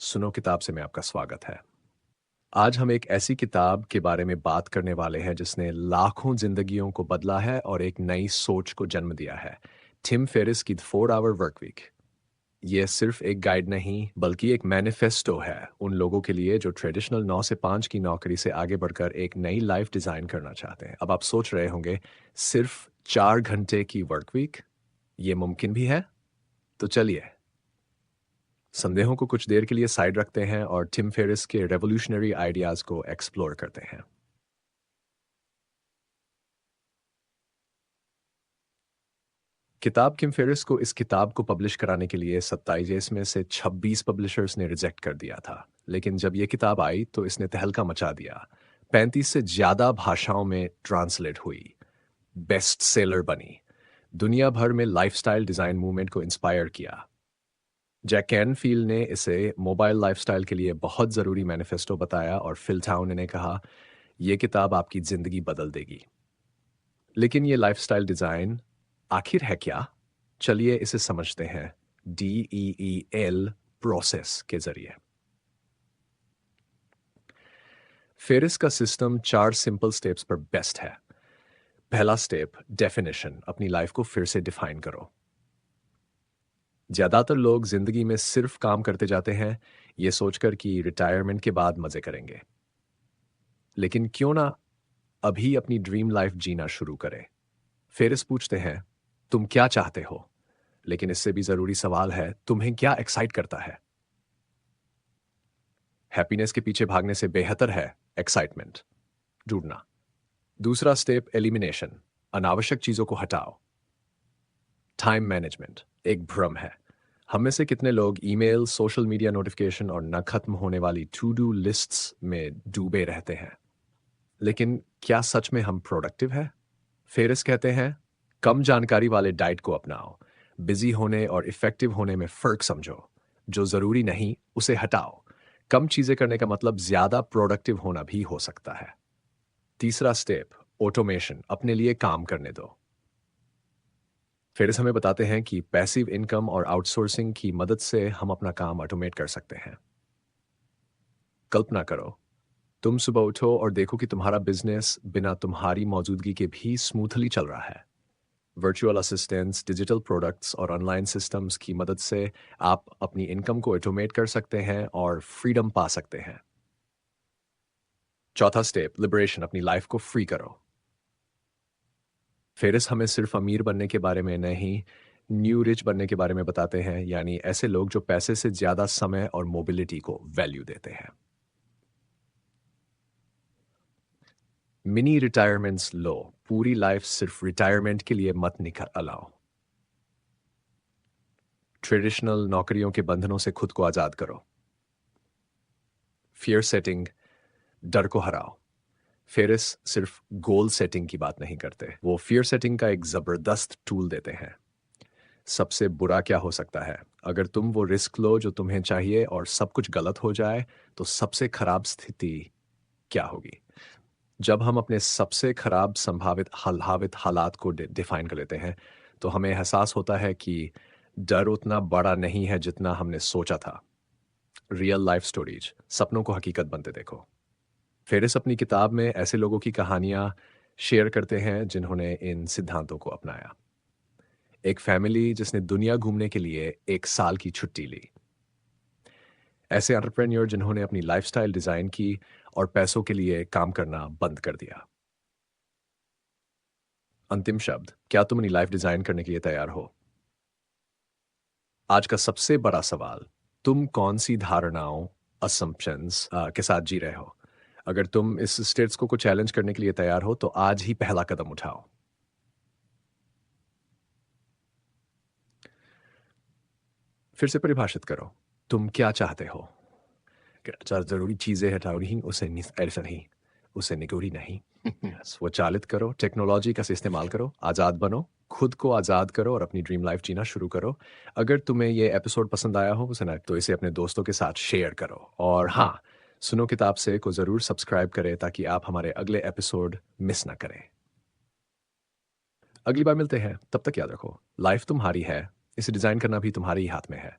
सुनो किताब से मैं आपका स्वागत है। आज हम एक ऐसी किताब के बारे में बात करने वाले हैं जिसने लाखों जिंदगियों को बदला है और एक नई सोच को जन्म दिया है। टिम फेरिस की 4 आवर वर्क वीक। ये सिर्फ एक गाइड नहीं बल्कि एक मैनिफेस्टो है उन लोगों के लिए जो ट्रेडिशनल 9 से 5 की नौकरी से आगे बढ़कर एक नई लाइफ डिजाइन करना चाहते हैं। अब आप सोच रहे होंगे, सिर्फ 4 घंटे की वर्क वीक, ये मुमकिन भी है? तो चलिए संदेहों को कुछ देर के लिए साइड रखते हैं और टिम फेरिस के रेवोल्यूशनरी आइडियाज को एक्सप्लोर करते हैं। किताब टिम फेरिस को इस किताब को पब्लिश कराने के लिए 27 में से 26 पब्लिशर्स ने रिजेक्ट कर दिया था, लेकिन जब ये किताब आई तो इसने तहलका मचा दिया। 35 से ज्यादा भाषाओं में ट्रांसलेट हुई, बेस्ट सेलर बनी, दुनिया भर में लाइफस्टाइल डिजाइन मूवमेंट को इंस्पायर किया। जैक कैनफील्ड ने इसे मोबाइल लाइफस्टाइल के लिए बहुत ज़रूरी मैनिफेस्टो बताया और फिल टाउन ने कहा, यह किताब आपकी ज़िंदगी बदल देगी। लेकिन ये लाइफस्टाइल डिज़ाइन आखिर है क्या? चलिए इसे समझते हैं DEEL प्रोसेस के ज़रिए। फेरिस का सिस्टम 4 सिंपल स्टेप्स पर बेस्ट है। पहला स्टेप, डेफिनेशन, अपनी लाइफ को फिर से डिफाइन करो। ज्यादातर लोग जिंदगी में सिर्फ काम करते जाते हैं, ये सोचकर कि रिटायरमेंट के बाद मजे करेंगे। लेकिन क्यों ना अभी अपनी ड्रीम लाइफ जीना शुरू करें? फेरिस पूछते हैं, तुम क्या चाहते हो? लेकिन इससे भी जरूरी सवाल है, तुम्हें क्या एक्साइट करता है? हैप्पीनेस के पीछे भागने से बेहतर है एक्साइटमेंट ढूंढना। दूसरा स्टेप, एलिमिनेशन, अनावश्यक चीजों को हटाओ। टाइम मैनेजमेंट एक भ्रम है। हम में से कितने लोग ईमेल, सोशल मीडिया नोटिफिकेशन और न खत्म होने वाली टू डू लिस्ट्स में डूबे रहते हैं? लेकिन क्या सच में हम प्रोडक्टिव हैं? फेरिस कहते हैं, कम जानकारी वाले डाइट को अपनाओ, बिजी होने और इफेक्टिव होने में फर्क समझो, जो जरूरी नहीं उसे हटाओ। कम चीजें करने का मतलब ज्यादा प्रोडक्टिव होना भी हो सकता है। तीसरा स्टेप, ऑटोमेशन, अपने लिए काम करने दो। फेरिस हमें बताते हैं कि पैसिव इनकम और आउटसोर्सिंग की मदद से हम अपना काम ऑटोमेट कर सकते हैं। कल्पना करो, तुम सुबह उठो और देखो कि तुम्हारा बिजनेस बिना तुम्हारी मौजूदगी के भी स्मूथली चल रहा है। वर्चुअल असिस्टेंट्स, डिजिटल प्रोडक्ट्स और ऑनलाइन सिस्टम्स की मदद से आप अपनी इनकम को ऑटोमेट कर सकते हैं और फ्रीडम पा सकते हैं। चौथा स्टेप, लिबरेशन, अपनी लाइफ को फ्री करो। फेरिस हमें सिर्फ अमीर बनने के बारे में नहीं, न्यू रिच बनने के बारे में बताते हैं, यानी ऐसे लोग जो पैसे से ज्यादा समय और मोबिलिटी को वैल्यू देते हैं। मिनी रिटायरमेंट्स लो, पूरी लाइफ सिर्फ रिटायरमेंट के लिए मत निकालो। ट्रेडिशनल नौकरियों के बंधनों से खुद को आजाद करो। फियर सेटिंग, डर को हराओ। फेरिस सिर्फ गोल सेटिंग की बात नहीं करते, वो फियर सेटिंग का एक जबरदस्त टूल देते हैं। सबसे बुरा क्या हो सकता है? अगर तुम वो रिस्क लो जो तुम्हें चाहिए और सब कुछ गलत हो जाए, तो सबसे खराब स्थिति क्या होगी? जब हम अपने सबसे खराब संभावित हालात को डिफाइन कर लेते हैं, तो हमें एहसास होता है कि डर उतना बड़ा नहीं है जितना हमने सोचा था। रियल लाइफ स्टोरीज, सपनों को हकीकत बनते देखो। फेरिस अपनी किताब में ऐसे लोगों की कहानियां शेयर करते हैं जिन्होंने इन सिद्धांतों को अपनाया। एक फैमिली जिसने दुनिया घूमने के लिए 1 साल की छुट्टी ली। ऐसे एंटरप्रेन्योर जिन्होंने अपनी लाइफस्टाइल डिजाइन की और पैसों के लिए काम करना बंद कर दिया। अंतिम शब्द, क्या तुम अपनी लाइफ डिजाइन करने के लिए तैयार हो? आज का सबसे बड़ा सवाल, तुम कौन सी धारणाओं, असम्पशंस के साथ जी रहे हो? अगर तुम इस स्टेट्स को चैलेंज करने के लिए तैयार हो, तो आज ही पहला कदम उठाओ। फिर से परिभाषित करो, तुम क्या चाहते हो? जरूरी चीजें हटाओ नहीं, उसे ऐसा नहीं, उसे निगोरी नहीं। स्वचालित करो, टेक्नोलॉजी का इस्तेमाल करो, आज़ाद बनो, खुद को आज़ाद करो और अपनी ड्रीम लाइफ जीना शुरू करो। अगर तुम्हें ये एपिसोड पसंद आया हो उसे ना, तो इसे अपने दोस्तों के साथ शेयर करो। और हाँ, सुनो किताब से को ज़रूर सब्सक्राइब करें ताकि आप हमारे अगले एपिसोड मिस ना करें। अगली बार मिलते हैं, तब तक याद रखो, लाइफ तुम्हारी है, इसे डिज़ाइन करना भी तुम्हारे ही हाथ में है।